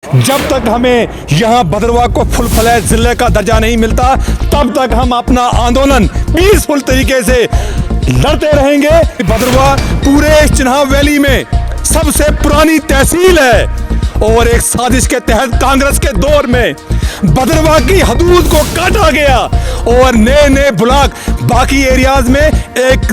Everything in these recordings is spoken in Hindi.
जब तक हमें यहाँ भद्रवाह को फुल फ्लैज जिले का दर्जा नहीं मिलता तब तक हम अपना आंदोलन पीसफुल तरीके से लड़ते रहेंगे। भद्रवाह पूरे चिन्हाव वैली में सबसे पुरानी तहसील है और एक साजिश के तहत कांग्रेस के दौर में भद्रवाह की हदूद को काटा गया और नए नए ब्लॉक बाकी एरियाज में एक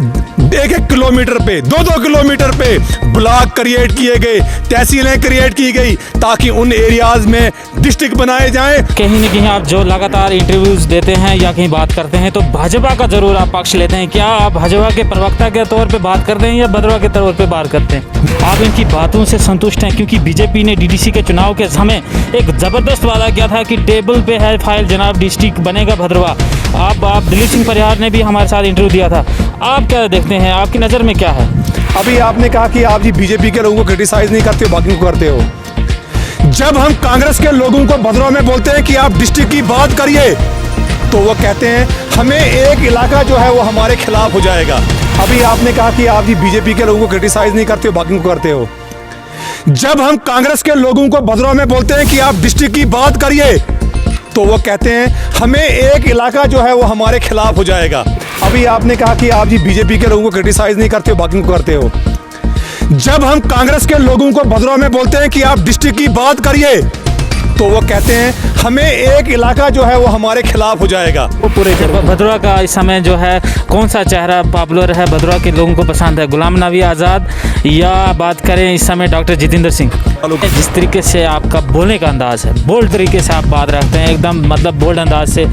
किलोमीटर पे 2-2 किलोमीटर पे ब्लॉक क्रिएट किए गए, तहसीलें क्रिएट की गई ताकि उन एरियाज में डिस्ट्रिक्ट बनाए जाएं। कहीं न कहीं आप जो लगातार इंटरव्यूज देते हैं या कहीं बात करते हैं तो भाजपा का जरूर आप पक्ष लेते हैं। क्या आप भाजपा के प्रवक्ता के तौर पे बात करते हैं या भद्रवाह के तौर पे बात करते हैं? आप इनकी बातों से संतुष्ट हैं? क्योंकि बीजेपी ने डीडीसी के चुनाव के समय एक ज़बरदस्त वादा किया था कि टेबल पे है फाइल जनाब डिस्ट्रिक्ट बनेगा भद्रवाह। आप दिलीप सिंह परिहार ने भी हमारे साथ इंटरव्यू दिया था। आप क्या देखते हैं, आपकी नज़र में क्या है? अभी आपने कहा कि आप जी बीजेपी के लोगों को क्रिटिसाइज नहीं करते हो, बाकी को करते हो। जब हम कांग्रेस के लोगों को भद्रवाह में बोलते हैं कि आप डिस्ट्रिक्ट की बात करिए तो वो कहते हैं हमें एक इलाका जो है वो हमारे खिलाफ हो जाएगा। अभी आपने कहा कि आप जी बीजेपी के लोगों को क्रिटिसाइज नहीं करते हो, बाकी को करते हो। जब हम कांग्रेस के लोगों को भद्रवाह में बोलते हैं कि आप डिस्ट्रिक्ट की बात करिए तो वो कहते हैं हमें एक इलाका जो है वो हमारे खिलाफ हो जाएगा। अभी आपने कहा कि आप जी बीजेपी के लोगों को क्रिटिसाइज नहीं करते हो, बाकी को करते हो। जब हम कांग्रेस के लोगों को भद्रवाह में बोलते हैं कि आप डिस्ट्रिक्ट की बात करिए तो वो कहते हैं हमें एक इलाका जो है वो हमारे खिलाफ हो जाएगा। वो पूरे भद्रवाह का इस समय जो है कौन सा चेहरा पॉपुलर है, भद्रवाह के लोगों को पसंद है? गुलाम नबी आज़ाद या बात करें इस समय डॉक्टर जितेंद्र सिंह? जिस तरीके से आपका बोलने का अंदाज है, बोल्ड तरीके से आप बात रखते हैं, एकदम मतलब बोल्ड अंदाज से।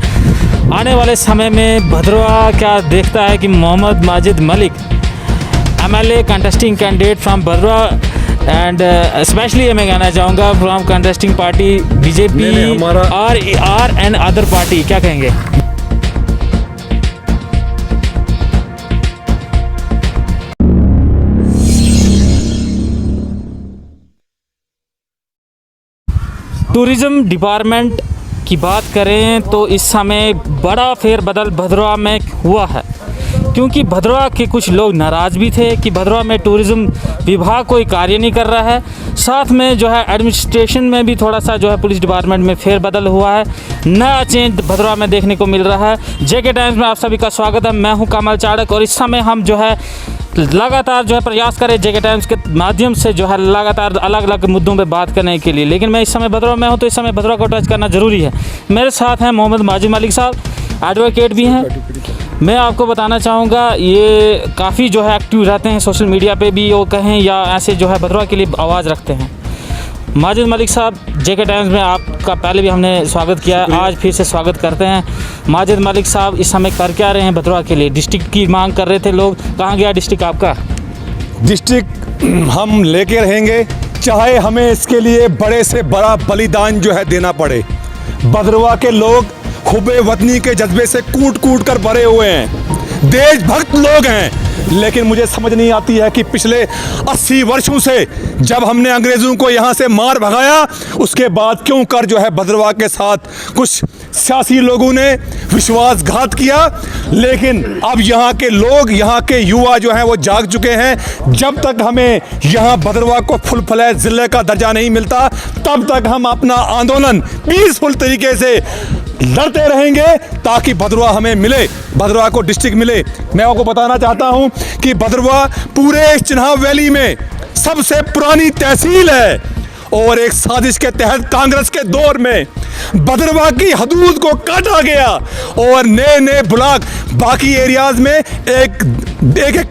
आने वाले समय में भद्रवाह क्या देखता है कि Mohammad Majid Malik MLA contesting candidate from Bhaderwah and specially मैं कहना चाहूँगा फ्रॉम कंटेस्टिंग पार्टी बीजेपी और एंड अदर पार्टी, क्या कहेंगे? टूरिज़्म डिपार्टमेंट की बात करें तो इस समय बड़ा फेरबदल भद्रवाह में हुआ है, क्योंकि भद्रवाह के कुछ लोग नाराज़ भी थे कि भद्रवाह में टूरिज़्म विभाग कोई कार्य नहीं कर रहा है। साथ में जो है एडमिनिस्ट्रेशन में भी थोड़ा सा जो है पुलिस डिपार्टमेंट में फेरबदल हुआ है, नया चेंज भद्रवाह में देखने को मिल रहा है। जेके टाइम्स में आप सभी का स्वागत है। मैं हूं कमल चाड़क और इस समय हम जो है लगातार जो है प्रयास करें जेके टाइम्स के माध्यम से जो है लगातार अलग अलग मुद्दों पे बात करने के लिए। लेकिन मैं इस समय भद्रवाह में हूँ तो इस समय भद्रवाह को टच करना ज़रूरी है। मेरे साथ हैं मोहम्मद माजिद मलिक साहब, एडवोकेट भी हैं। मैं आपको बताना चाहूँगा ये काफ़ी जो है एक्टिव रहते हैं सोशल मीडिया पे भी, वो कहें या ऐसे जो है भद्रवाह के लिए आवाज़ रखते हैं। माजिद मलिक साहब, जेके टाइम्स में आपका पहले भी हमने स्वागत किया है, आज फिर से स्वागत करते हैं। माजिद मलिक साहब इस समय कर क्या रहे हैं भद्रवाह के लिए? डिस्ट्रिक्ट की मांग कर रहे थे लोग, कहाँ गया डिस्ट्रिक्ट आपका? डिस्ट्रिक्ट हम लेके रहेंगे, चाहे हमें इसके लिए बड़े से बड़ा बलिदान जो है देना पड़े। भद्रवाह के लोग हुबे वतनी के जज्बे से कूट कूट कर भरे हुए हैं, देशभक्त लोग हैं। लेकिन मुझे समझ नहीं आती है कि पिछले 80 वर्षों से जब हमने अंग्रेज़ों को यहाँ से मार भगाया उसके बाद क्यों कर जो है भद्रवाह के साथ कुछ सियासी लोगों ने विश्वासघात किया। लेकिन अब यहाँ के लोग, यहाँ के युवा जो हैं वो जाग चुके हैं। जब तक हमें यहाँ भद्रवाह को फुल फ्लैज ज़िले का दर्जा नहीं मिलता तब तक हम अपना आंदोलन पीसफुल तरीके से लड़ते रहेंगे ताकि भद्रवाह हमें मिले, भद्रवाह को डिस्ट्रिक्ट मिले। मैं आपको बताना चाहता हूं कि भद्रवाह पूरे चिन्हाव वैली में सबसे पुरानी तहसील है और एक साजिश के तहत कांग्रेस के दौर में भद्रवाह की हदूद को काटा गया और नए नए ब्लॉक बाकी एरियाज में एक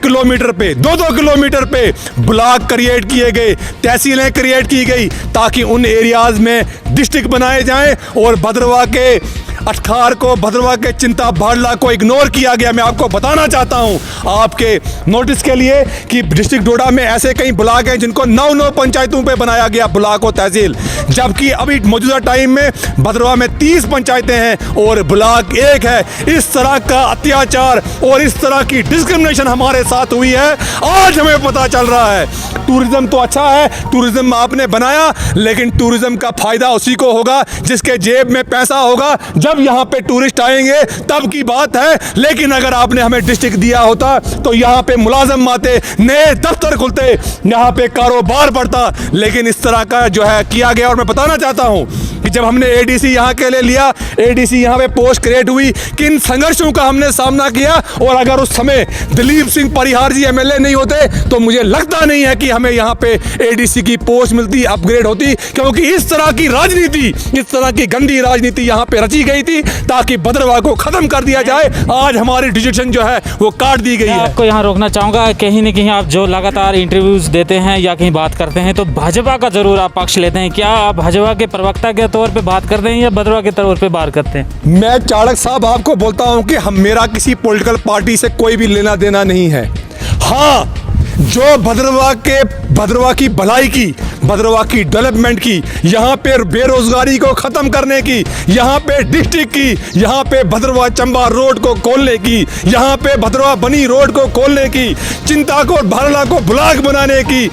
किलोमीटर पे 2-2 किलोमीटर पे ब्लॉक क्रिएट किए गए, तहसीलें क्रिएट की गई ताकि उन एरियाज में डिस्ट्रिक्ट बनाए जाएं और भद्रवाह के अटखार को, भद्रवाह के चिंता भाड़ला को इग्नोर किया गया। मैं आपको बताना चाहता हूं आपके नोटिस के लिए कि डिस्ट्रिक्ट डोडा में ऐसे कई ब्लॉक हैं जिनको 9 पंचायतों पे बनाया गया ब्लॉक और तहसील, जबकि अभी मौजूदा टाइम में भद्रवाह में 30 पंचायतें हैं और ब्लॉक 1 है। इस तरह का अत्याचार और इस तरह की डिस्क्रिमिनेशन हमारे साथ हुई है, आज हमें पता चल रहा है। टूरिज्म तो अच्छा है, टूरिज्म आपने बनाया, लेकिन टूरिज्म का फायदा उसी को होगा जिसके जेब में पैसा होगा। जब जब यहाँ पे टूरिस्ट आएंगे तब की बात है, लेकिन अगर आपने हमें डिस्ट्रिक्ट दिया होता तो यहाँ पे मुलाजम आते, नए दफ्तर खुलते, यहाँ पे कारोबार बढ़ता। लेकिन इस तरह का जो है किया गया। और मैं बताना चाहता हूँ कि जब हमने एडीसी यहाँ के लिए लिया, एडीसी यहाँ पे पोस्ट क्रिएट हुई, किन संघर्षों का हमने सामना किया। और अगर उस समय दिलीप सिंह परिहार जी एमएलए नहीं होते तो मुझे लगता नहीं है कि हमें यहाँ पे एडीसी की पोस्ट मिलती, अपग्रेड होती। क्योंकि इस तरह की राजनीति, इस तरह की गंदी राजनीति यहाँ पे रची गई थी ताकि भद्रवाह को खत्म कर दिया जाए। आज हमारी डिसीजन जो है वो काट दी गई है। आपको यहाँ रोकना चाहूँगा, कहीं न कहीं आप जो लगातार इंटरव्यूज़ देते हैं या कहीं बात करते हैं तो भाजपा का ज़रूर आप पक्ष लेते हैं। क्या आप भाजपा के प्रवक्ता के तौर पे बात करते हैं या भद्रवाह के तौर पे बात करते हैं? मैं चाणक्य साहब आपको बोलता हूँ कि मेरा किसी पॉलिटिकल पार्टी से कोई भी लेना देना नहीं है। हाँ, जो भद्रवाह की भलाई की, भद्रवाह की डेवलपमेंट की, यहाँ पे बेरोजगारी को खत्म करने की, यहाँ पे डिस्ट्रिक्ट की, यहाँ पे भद्रवाह चंबा रोड को खोलने की, यहाँ पे भद्रवाह बनी रोड को खोलने की, चिंताकोट भरला को ब्लॉक बनाने की,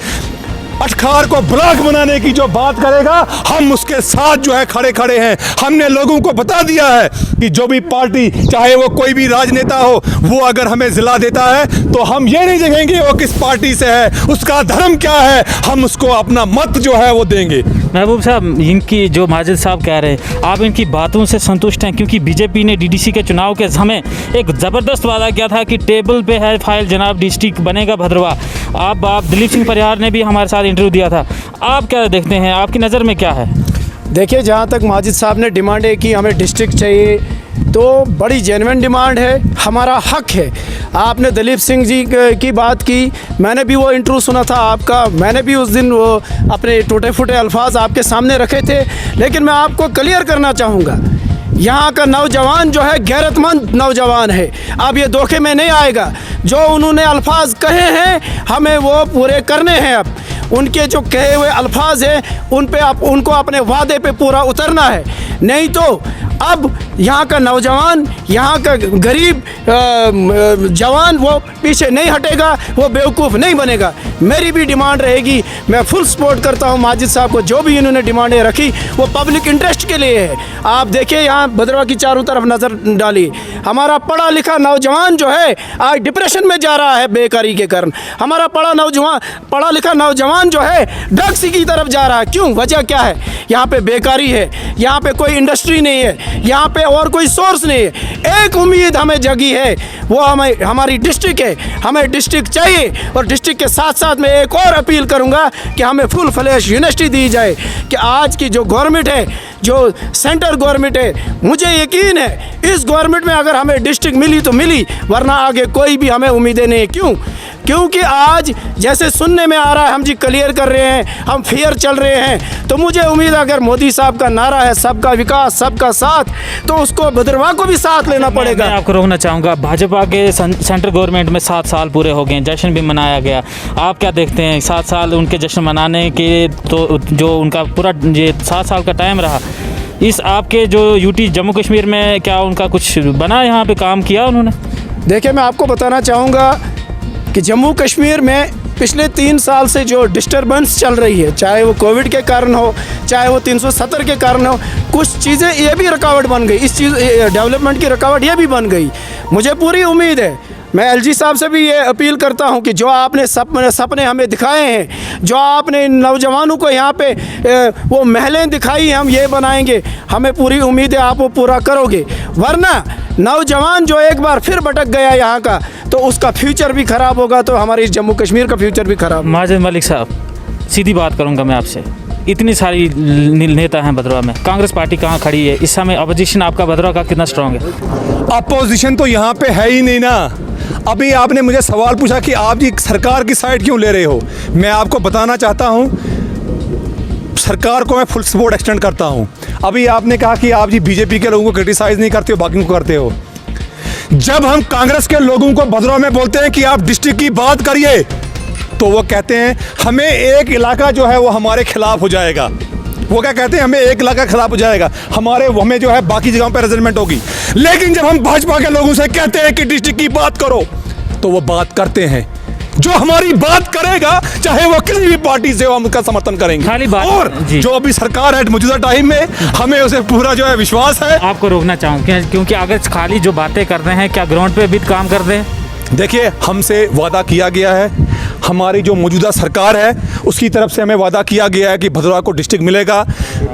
अटखार को ब्लॉक बनाने की जो बात करेगा, हम उसके साथ जो है खड़े हैं। हमने लोगों को बता दिया है कि जो भी पार्टी, चाहे वो कोई भी राजनेता हो, वो अगर हमें जिला देता है तो हम ये नहीं देखेंगे वो किस पार्टी से है, उसका धर्म क्या है, हम उसको अपना मत जो है वो देंगे। महबूब साहब, इनकी जो माजिद साहब कह रहे हैं, आप इनकी बातों से संतुष्ट हैं? क्योंकि बीजेपी ने डीडीसी के चुनाव के समय एक ज़बरदस्त वादा किया था कि टेबल पे है फाइल जनाब, डिस्ट्रिक्ट बनेगा भद्रवाह। आप दिलीप सिंह परिहार ने भी हमारे साथ इंटरव्यू दिया था। आप क्या देखते हैं, आपकी नज़र में क्या है? देखिए, जहाँ तक माजिद साहब ने डिमांड है कि हमें डिस्ट्रिक्ट चाहिए, तो बड़ी जेन्युइन डिमांड है, हमारा हक है। आपने दिलीप सिंह जी की बात की, मैंने भी वो इंटरव्यू सुना था आपका, मैंने भी उस दिन वो अपने टूटे फूटे अल्फाज आपके सामने रखे थे। लेकिन मैं आपको क्लियर करना चाहूँगा, यहाँ का नौजवान जो है गैरतमंद नौजवान है। अब ये धोखे में नहीं आएगा। जो उन्होंने अल्फाज कहे हैं हमें वो पूरे करने हैं। अब उनके जो कहे हुए अल्फाज हैं उन पे उनको अपने वादे पे पूरा उतरना है। नहीं तो अब यहाँ का नौजवान, यहाँ का गरीब जवान वो पीछे नहीं हटेगा, वो बेवकूफ़ नहीं बनेगा। मेरी भी डिमांड रहेगी, मैं फुल सपोर्ट करता हूँ माजिद साहब को। जो भी इन्होंने डिमांडें रखी वो पब्लिक इंटरेस्ट के लिए है। आप देखिए, यहाँ भद्रवाह की चारों तरफ नज़र डालिए, हमारा पढ़ा लिखा नौजवान जो है आज डिप्रेशन में जा रहा है बेकारी के कारण। हमारा पढ़ा लिखा नौजवान जो है ड्रग्स की तरफ जा रहा है। क्यों? वजह क्या है? यहाँ पे बेकारी है, यहाँ पे कोई इंडस्ट्री नहीं है, यहाँ पे और कोई सोर्स नहीं है। एक उम्मीद हमें जगी है, वो हमारी डिस्ट्रिक्ट है। हमें डिस्ट्रिक्ट चाहिए। और डिस्ट्रिक्ट के साथ साथ मैं एक और अपील करूँगा कि हमें फुल फ्लैश यूनिवर्सिटी दी जाए। कि आज की जो गवर्नमेंट है, जो सेंट्रल गवर्नमेंट है, मुझे यकीन है इस गवर्नमेंट में अगर हमें डिस्ट्रिक्ट मिली तो मिली, वरना आगे कोई भी हमें उम्मीदें नहीं। क्यों? क्योंकि आज जैसे सुनने में आ रहा है हम जी क्लियर कर रहे हैं, हम फेयर चल रहे हैं, तो मुझे उम्मीद है अगर मोदी साहब का नारा है सबका विकास सबका साथ, तो उसको भद्रवाह को भी साथ लेना पड़ेगा। मैं आपको रोकना चाहूँगा, भाजपा के सेंट्रल गवर्नमेंट में 7 साल पूरे हो गए, जश्न भी मनाया गया। आप क्या देखते हैं 7 साल उनके जश्न मनाने के, तो जो उनका पूरा ये 7 साल का टाइम रहा, इस आपके जो यूटी जम्मू कश्मीर में क्या उनका कुछ बना, यहाँ पे काम किया उन्होंने? देखिए, मैं आपको बताना चाहूँगा कि जम्मू कश्मीर में पिछले 3 साल से जो डिस्टर्बेंस चल रही है, चाहे वो कोविड के कारण हो, चाहे वो 370 के कारण हो, कुछ चीज़ें ये भी रुकावट बन गई, इस चीज़ डेवलपमेंट की रुकावट ये भी बन गई। मुझे पूरी उम्मीद है, मैं एलजी साहब से भी ये अपील करता हूं कि जो आपने सपने हमें दिखाए हैं, जो आपने इन नौजवानों को यहाँ पे वो महलें दिखाई हैं, हम ये बनाएंगे, हमें पूरी उम्मीद है आप वो पूरा करोगे। वरना नौजवान जो एक बार फिर भटक गया यहाँ का, तो उसका फ्यूचर भी ख़राब होगा, तो हमारे इस जम्मू कश्मीर का फ्यूचर भी ख़राब। माजिद मलिक साहब, सीधी बात करूँगा मैं आपसे, इतनी सारी नेता हैं भद्रवाह में, कांग्रेस पार्टी कहाँ खड़ी है इस समय? अपोजिशन आपका भद्रवाह का कितना स्ट्रांग है? अपोजिशन तो यहाँ पे है ही नहीं ना। अभी आपने मुझे सवाल पूछा कि आप जी सरकार की साइड क्यों ले रहे हो। मैं आपको बताना चाहता हूँ, सरकार को मैं फुल सपोर्ट एक्सटेंड करता हूँ। अभी आपने कहा कि आप जी बीजेपी के लोगों को क्रिटिसाइज़ नहीं करते हो, बाकी को करते हो। जब हम कांग्रेस के लोगों को भद्रवाह में बोलते हैं कि आप डिस्ट्रिक्ट की बात करिए, तो वो कहते हैं हमें एक इलाका जो है वो हमारे खिलाफ हो जाएगा। वो क्या कहते हैं, हमें एक इलाका खिलाफ हो जाएगा, हमें जो है बाकी जगहों पर रिजल्टमेंट होगी। लेकिन जब हम भाजपा के लोगों से कहते हैं कि डिस्ट्रिक्ट की बात करो, तो वो बात करते हैं। जो हमारी बात करेगा, चाहे वो किसी भी पार्टी से हो, हम उसका समर्थन करेंगे। खाली बात और जी। जो अभी सरकार है मौजूदा टाइम में, हमें उसे पूरा जो है विश्वास है। आपको रोकना चाहूँ क्योंकि अगर खाली जो बातें कर रहे हैं, क्या ग्राउंड पे भी काम कर रहे हैं? देखिए, हमसे वादा किया गया है, हमारी जो मौजूदा सरकार है उसकी तरफ से हमें वादा किया गया है कि भदरवा को डिस्ट्रिक्ट मिलेगा।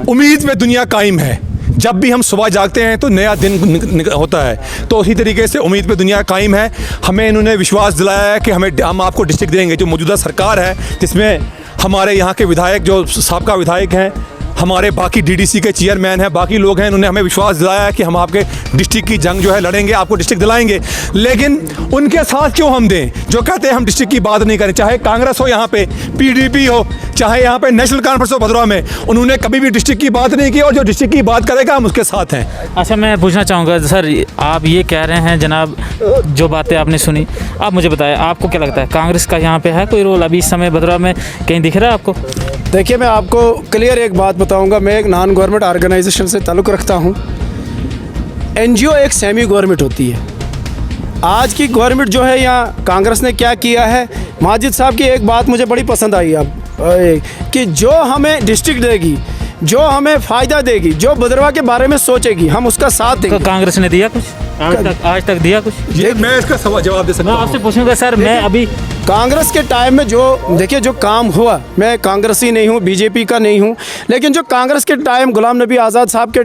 उम्मीद में दुनिया कायम है। जब भी हम सुबह जागते हैं तो नया दिन होता है, तो उसी तरीके से उम्मीद पे दुनिया कायम है। हमें इन्होंने विश्वास दिलाया है कि हम आपको डिस्ट्रिक्ट देंगे। जो मौजूदा सरकार है जिसमें हमारे यहाँ के विधायक, जो साबका विधायक हैं, हमारे बाकी डीडीसी के चेयरमैन हैं, बाकी लोग हैं, इन्होंने हमें विश्वास दिलाया है कि हम आपके डिस्ट्रिक्ट की जंग जो है लड़ेंगे, आपको डिस्ट्रिक्ट दिलाएंगे। लेकिन उनके साथ क्यों हम दें जो कहते हैं हम डिस्ट्रिक्ट की बात नहीं करें? चाहे कांग्रेस हो, यहाँ पे पीडीपी हो, चाहे यहाँ पे नेशनल कॉन्फ्रेंस हो भदरवा में, उन्होंने कभी भी डिस्ट्रिक्ट की बात नहीं की, और जो डिस्ट्रिक्ट की बात करेगा हम उसके साथ हैं। अच्छा, मैं पूछना चाहूँगा सर, आप ये कह रहे हैं जनाब, जो बातें आपने सुनी, आप मुझे बताएं आपको क्या लगता है कांग्रेस का यहाँ पे है कोई रोल अभी इस समय भदरवा में कहीं दिख रहा है आपको? देखिए, मैं आपको क्लियर एक बात बताऊंगा। मैं एक नॉन गवर्नमेंट ऑर्गेनाइजेशन से ताल्लुक़ रखता हूं। एनजीओ एक सेमी गवर्नमेंट होती है। आज की गवर्नमेंट जो है, यहाँ कांग्रेस ने क्या किया है, माजिद साहब की एक बात मुझे बड़ी पसंद आई अब कि जो हमें डिस्ट्रिक्ट देगी, जो हमें फ़ायदा देगी, जो भदरवा के बारे में सोचेगी, हम उसका साथ देंगे। तो कांग्रेस ने दिया कुछ आज तक दिया कुछ? ये मैं इसका जवाब दे सकता मैं हूँ। आपसे पूछूंगा सर, मैं अभी कांग्रेस के टाइम में जो देखिए जो काम हुआ, मैं कांग्रेसी नहीं हूँ, बीजेपी का नहीं हूँ, लेकिन जो कांग्रेस के टाइम गुलाम नबी आज़ाद साहब के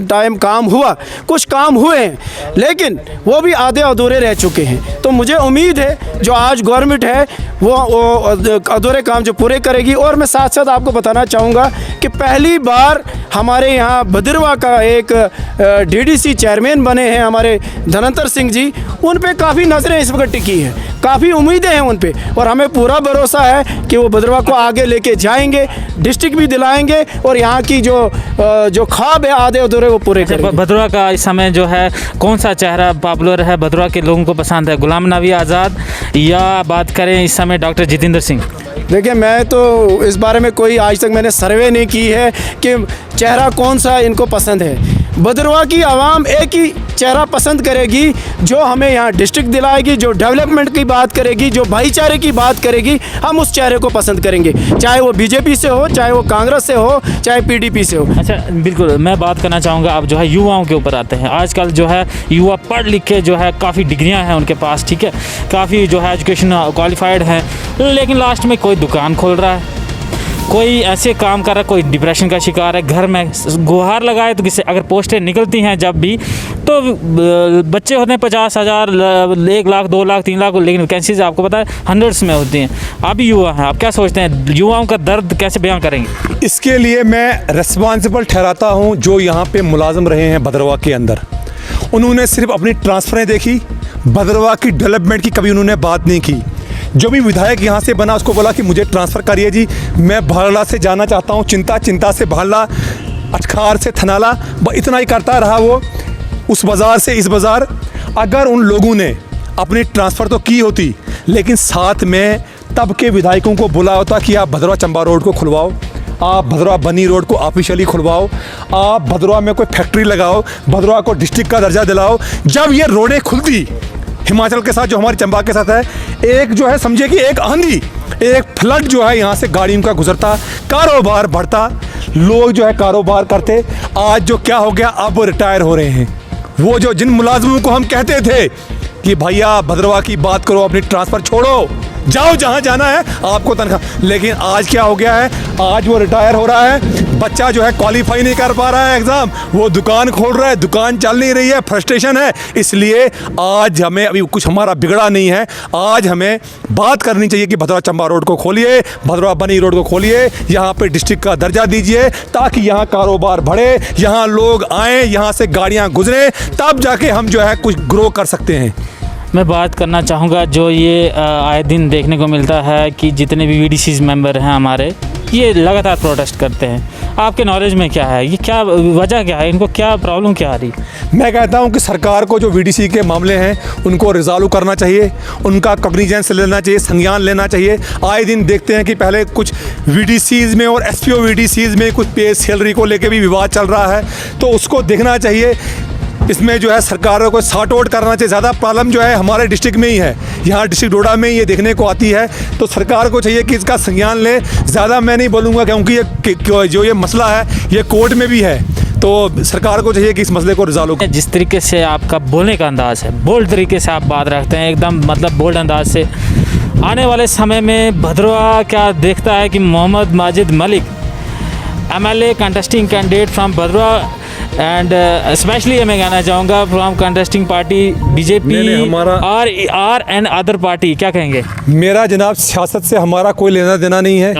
टाइम काम हुआ, कुछ काम हुए हैं, लेकिन वो भी आधे अधूरे रह चुके हैं। तो मुझे उम्मीद है जो आज गवर्नमेंट है वो अधूरे काम जो पूरे करेगी। और मैं साथ साथ आपको बताना चाहूँगा कि पहली बार हमारे यहाँ भदरवा का एक डीडीसी चेयरमैन बने हैं हमारे धनंतर सिंह जी। उन पे काफ़ी नज़रें इस वक्त टिकी हैं, काफ़ी उम्मीदें हैं उन पे, और हमें पूरा भरोसा है कि वो भदरवा को आगे लेके जाएंगे, डिस्ट्रिक्ट भी दिलाएंगे, और यहाँ की जो ख्वाब है आधे अधूरे वो पूरे करेंगे। भदरवा का इस समय जो है कौन सा चेहरा पॉपुलर है, भदरवा के लोगों को पसंद है, गुलाम नबी आज़ाद या बात करें इस समय डॉक्टर जितेंद्र सिंह? देखिए, मैं तो इस बारे में कोई आज तक मैंने सर्वे नहीं की है कि चेहरा कौन सा इनको पसंद है। भदरवा की आवाम एक ही चेहरा पसंद करेगी जो हमें यहाँ डिस्ट्रिक्ट दिलाएगी, जो डेवलपमेंट की बात करेगी, जो भाईचारे की बात करेगी, हम उस चेहरे को पसंद करेंगे, चाहे वो बीजेपी से हो, चाहे वो कांग्रेस से हो, चाहे पीडीपी से हो। अच्छा, बिल्कुल मैं बात करना चाहूँगा, आप जो है युवाओं के ऊपर आते हैं। आजकल जो है युवा पढ़ लिख के जो है काफ़ी डिग्रियाँ हैं उनके पास, ठीक है, काफ़ी जो है एजुकेशन क्वालिफाइड हैं, लेकिन लास्ट में कोई दुकान खोल रहा है, कोई ऐसे काम कर रहा है, कोई डिप्रेशन का शिकार है, घर में गुहार लगाए तो किसी अगर पोस्टें निकलती हैं जब भी, तो बच्चे होते हैं 50,000, 1 लाख, 2 लाख, 3 लाख, लेकिन वैकेंसीज आपको पता है हंड्रेड्स में होती हैं। आप भी युवा हैं, आप क्या सोचते हैं युवाओं का दर्द कैसे बयां करेंगे? इसके लिए मैं रिस्पॉन्सिबल ठहराता हूं जो यहाँ पे मुलाजिम रहे हैं भदरवा के अंदर। उन्होंने सिर्फ अपनी ट्रांसफ़रें देखी, भदरवा की डेवलपमेंट की कभी उन्होंने बात नहीं की। जो भी विधायक यहाँ से बना उसको बोला कि मुझे ट्रांसफ़र करिए जी, मैं भाड़ला से जाना चाहता हूँ, चिंता से भाड़ला, अटखार से थनाला, इतना ही करता रहा वो, उस बाज़ार से इस बाज़ार। अगर उन लोगों ने अपनी ट्रांसफ़र तो की होती, लेकिन साथ में तब के विधायकों को बोला होता कि आप भदरवा चंबा रोड को खुलवाओ, आप भदरवा बनी रोड को ऑफिशियली खुलवाओ, आप भदरवा में कोई फैक्ट्री लगाओ, भदरवा को डिस्ट्रिक्ट का दर्जा दिलाओ। जब ये रोडें खुलती हिमाचल के साथ, जो हमारे चंबा के साथ है, एक जो है समझिए कि एक आंधी, एक फ्लड जो है यहाँ से गाड़ियों का गुजरता, कारोबार बढ़ता, लोग जो है कारोबार करते। आज जो क्या हो गया, अब वो रिटायर हो रहे हैं। वो जो जिन मुलाजिमों को हम कहते थे कि भैया भदरवा की बात करो, अपनी ट्रांसफ़र छोड़ो, जाओ जहाँ जाना है, आपको तनख्वाह, लेकिन आज क्या हो गया है, आज वो रिटायर हो रहा है, बच्चा जो है क्वालिफाई नहीं कर पा रहा है एग्ज़ाम, वो दुकान खोल रहा है, दुकान चल नहीं रही है, फ्रस्ट्रेशन है। इसलिए आज हमें अभी कुछ हमारा बिगड़ा नहीं है, आज हमें बात करनी चाहिए कि भदरवा चंबा रोड को खोलिए, भदरवा बनी रोड को खोलिए, यहाँ पे डिस्ट्रिक्ट का दर्जा दीजिए, ताकि यहाँ कारोबार बढ़े, यहाँ लोग आएँ, यहाँ से गाड़ियाँ गुजरें, तब जाके हम जो है कुछ ग्रो कर सकते हैं। मैं बात करना चाहूँगा, जो ये आए दिन देखने को मिलता है कि जितने भी वीडीसीज मेंबर हैं हमारे, ये लगातार प्रोटेस्ट करते हैं। आपके नॉलेज में क्या है, ये क्या वजह क्या है, इनको क्या प्रॉब्लम क्या आ रही? मैं कहता हूं कि सरकार को जो वीडीसी के मामले हैं उनको रिजॉल्व करना चाहिए, उनका कॉग्निजेंस लेना चाहिए, संज्ञान लेना चाहिए। आए दिन देखते हैं कि पहले कुछ वीडीसीज में और एसपीओ वीडीसीज में कुछ पे सैलरी को लेकर भी विवाद चल रहा है, तो उसको देखना चाहिए। इसमें जो है सरकारों को सॉर्ट आउट करना चाहिए। ज़्यादा प्रॉब्लम जो है हमारे डिस्ट्रिक्ट में ही है, यहाँ डिस्ट्रिक्ट डोडा में ये देखने को आती है। तो सरकार को चाहिए कि इसका संज्ञान ले। ज़्यादा मैं नहीं बोलूँगा क्योंकि जो ये मसला है ये कोर्ट में भी है, तो सरकार को चाहिए कि इस मसले को रिजॉल्व करें। जिस तरीके से आपका बोलने का अंदाज़ है, बोल्ड तरीके से आप बात रखते हैं, एकदम मतलब बोल्ड अंदाज से, आने वाले समय में भद्रवा क्या देखता है कि Mohammad Majid Malik MLA contesting candidate from Bhadarwah and specially मैं कहना चाहूँगा फ्रॉम कंटेस्टिंग पार्टी बीजेपी और एंड अदर पार्टी, क्या कहेंगे? मेरा जनाब सियासत से हमारा कोई लेना देना नहीं है।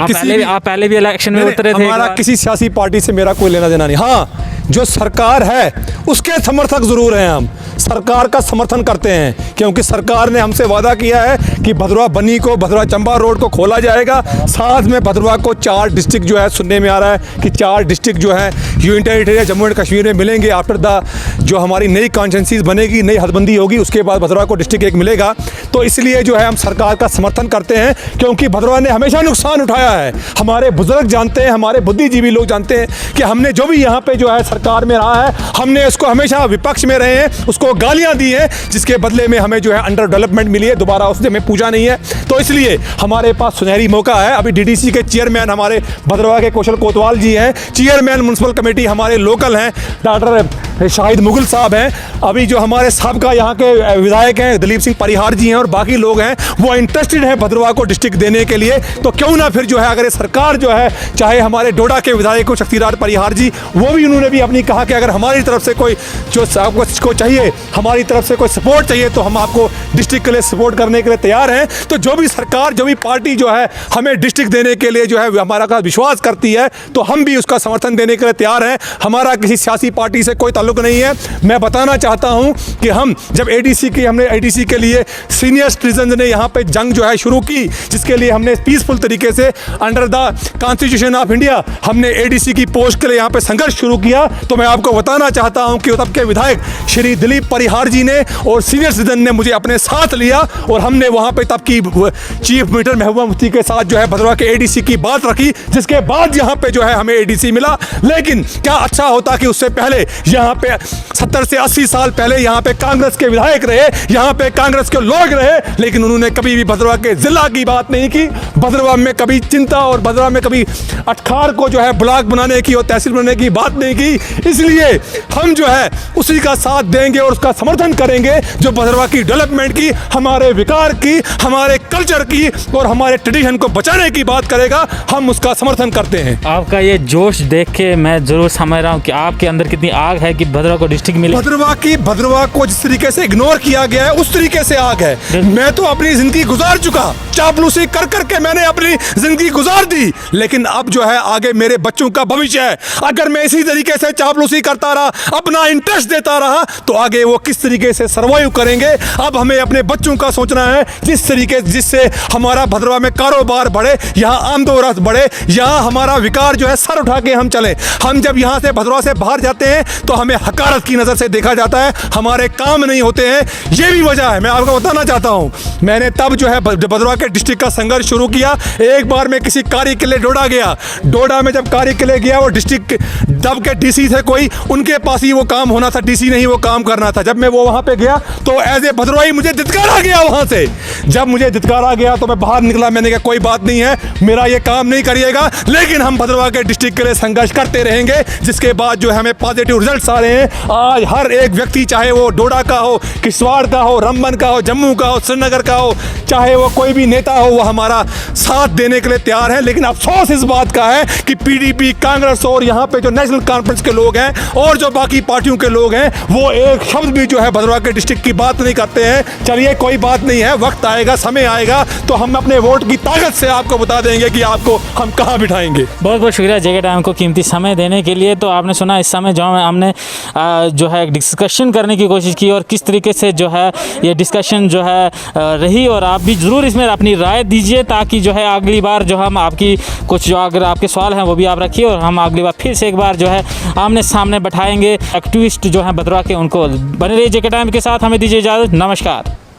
आप पहले भी इलेक्शन में उतरे थे। हमारा किसी सियासी पार्टी से मेरा कोई लेना देना नहीं। हाँ, जो सरकार है उसके समर्थक ज़रूर हैं, हम सरकार का समर्थन करते हैं क्योंकि सरकार ने हमसे वादा किया है कि भद्रवा बनी को, भद्रवा चंबा रोड को खोला जाएगा। साथ में भद्रवा को 4 डिस्ट्रिक्ट जो है, सुनने में आ रहा है कि 4 डिस्ट्रिक्ट जो है union territory Jammu and Kashmir में मिलेंगे। आफ्टर द जो हमारी नई कॉन्स्टिट्यूंसीज बनेगी, नई हदबंदी होगी, उसके बाद भद्रवा को डिस्ट्रिक्ट 1 मिलेगा। तो इसलिए जो है हम सरकार का समर्थन करते हैं क्योंकि भद्रवा ने हमेशा नुकसान उठाया है। हमारे बुजुर्ग जानते हैं, हमारे बुद्धिजीवी लोग जानते हैं कि हमने जो भी यहाँ पे जो है सरकार में रहा है, हमने इसको हमेशा विपक्ष में रहे हैं, उसको गालियाँ दी हैं, जिसके बदले में हमें जो है अंडर डेवलपमेंट मिली है। दोबारा उसने हमें पूछा नहीं है। तो इसलिए हमारे पास सुनहरी मौका है। अभी DDC के चेयरमैन हमारे भद्रवा के कौशल कोतवाल जी हैं, चेयरमैन म्युनिसिपल कमेटी हमारे लोकल हैं डॉक्टर शाहिद मुगल साहब हैं, अभी जो हमारे साहबका यहाँ के विधायक हैं दलीप सिंह परिहार जी हैं, और बाकी लोग हैं वो इंटरेस्टेड हैं भद्रवा को डिस्ट्रिक्ट देने के लिए। तो क्यों ना फिर जो है अगर ये सरकार जो है, चाहे हमारे डोडा के विधायक को शक्तिराज परिहार जी, वो भी उन्होंने भी अपनी कहा कि अगर हमारी तरफ से कोई जो आपको चाहिए, हमारी तरफ से कोई सपोर्ट चाहिए तो हम आपको डिस्ट्रिक्ट के लिए सपोर्ट करने के लिए तैयार हैं। तो जो भी सरकार, जो भी पार्टी जो है हमें डिस्ट्रिक्ट देने के लिए जो है हमारा का विश्वास करती है, तो हम भी उसका समर्थन देने के लिए तैयार हैं। हमारा किसी सियासी पार्टी से कोई ताल्लुक नहीं है। मैं बताना चाहता हूं कि हम जब हमने ADC के लिए सीनियर सिटीजन ने यहाँ पे जंग जो है शुरू की, जिसके लिए हमने पीसफुल तरीके से under the constitution of India हमने ADC की पोस्ट के लिए यहाँ पे संघर्ष शुरू किया। तो मैं आपको बताना चाहता हूँ कि तब के विधायक श्री दिलीप परिहार जी ने और सीनियर सिटीजन ने मुझे अपने साथ लिया और हमने वहाँ पे तब की चीफ मिनिस्टर महबूबा मुफ्ती के साथ जो है भद्रवा के ADC की बात रखी, जिसके बाद यहाँ पे जो है हमें ADC मिला। लेकिन क्या अच्छा होता कि उससे पहले यहाँ पे 70 से 80 साल पहले यहाँ पे कांग्रेस के विधायक रहे, यहाँ पे कांग्रेस के लोग रहे, लेकिन उन्होंने कभी भी भद्रवा के जिला की बात नहीं की, भद्रवा में कभी चिंता और भद्रवा में कभी अटखार को जो है ब्लॉक बनाने की और तहसील बनाने की बात नहीं की। इसलिए हम जो है उसी का साथ देंगे और उसका समर्थन करेंगे जो भद्रवा की डेवलपमेंट की, हमारे विकार की, हमारे कल्चर की और हमारे ट्रेडिशन को बचाने की बात करेगा। हम उसका समर्थन करते हैं। आपका ये जोश देख के मैं जरूर समझ रहा हूँ कि आपके अंदर कितनी आग है कि भद्रवा को डिस्ट्रिक्ट मिले। भद्रवा को जिस तरीके से इग्नोर किया गया है उस तरीके से आग है। मैं तो अपनी जिंदगी गुजार चुका, चापलूसी कर करके मैंने अपनी जिंदगी गुजार दी, लेकिन अब जो है आगे मेरे बच्चों का भविष्य है। अगर मैं इसी तरीके से चापलूसी करता रहा, अपना इंटरेस्ट देता रहा, तो आगे वो किस तरीके से सर्वाइव करेंगे। अब हमें अपने बच्चों का सोचना है, जिससे हमारा भद्रवा में कारोबार बढ़े, यहाँ आमदोरफ्त बढ़े, यहाँ हमारा विकार जो है सर उठा के हम चले। हम जब यहाँ से भद्रवा से बाहर जाते हैं तो हमें हकारत की नज़र से देखा जाता है, हमारे काम नहीं होते हैं। ये भी वजह है, मैं आपको बताना चाहता हूँ। मैंने तब जो है भद्रवा के डिस्ट्रिक्ट का संघर्ष शुरू किया। एक बार मैं किसी कार्य के लिए डोडा गया, डोडा में जब कार्य के लिए गया, वो डिस्ट्रिक्ट तब के DC थे कोई, उनके पास ही वो काम होना था, DC नहीं वो काम करना था। जब मैं वो वहाँ पे गया तो एज ए भद्रवाई मुझे धिक्कारा गया वहाँ से। जब मुझे धिक्कारा गया तो मैं बाहर निकला, मैंने कहा कोई बात नहीं है, मेरा ये काम नहीं करिएगा, लेकिन हम भद्रवा के डिस्ट्रिक्ट के लिए संघर्ष करते रहेंगे। जिसके बाद जो हमें पॉजिटिव रिजल्ट्स आ रहे हैं। आज हर एक व्यक्ति, चाहे वो डोडा का हो, किश्तवाड़ का हो, रामबन का हो, जम्मू का हो, श्रीनगर का हो, चाहे वो कोई भी नेता हो, वो हमारा साथ देने के लिए तैयार है। लेकिन अफसोस इस बात का है कि PDP, कांग्रेस और यहाँ पे जो नेशनल कॉन्फ्रेंस के लोग हैं और जो बाकी पार्टियों के लोग हैं, वो एक शब्द भी जो है भद्रवा के डिस्ट्रिक्ट की बात नहीं करते हैं। चलिए कोई बात नहीं है, वक्त आएगा, समय आएगा तो हम अपने वोट की ताकत से आपको बता देंगे कि आपको हम कहाँ बिठाएंगे। बहुत बहुत शुक्रिया जेके टाइम को कीमती समय देने के लिए। तो आपने सुना इस समय जो हमने जो है डिस्कशन करने की कोशिश की और किस तरीके से जो है ये डिस्कशन जो है रही, और आप भी ज़रूर इसमें अपनी राय दीजिए ताकि जो है अगली बार जो हम आपकी कुछ जो अगर आपके सवाल हैं वो भी आप रखिए और हम अगली बार फिर से एक बार जो है आमने सामने बैठाएंगे एक्टिविस्ट जो हैं भद्रवा के, उनको बने रहिए जेके टाइम के साथ। हमें दीजिए इजाज़त, नमस्कार।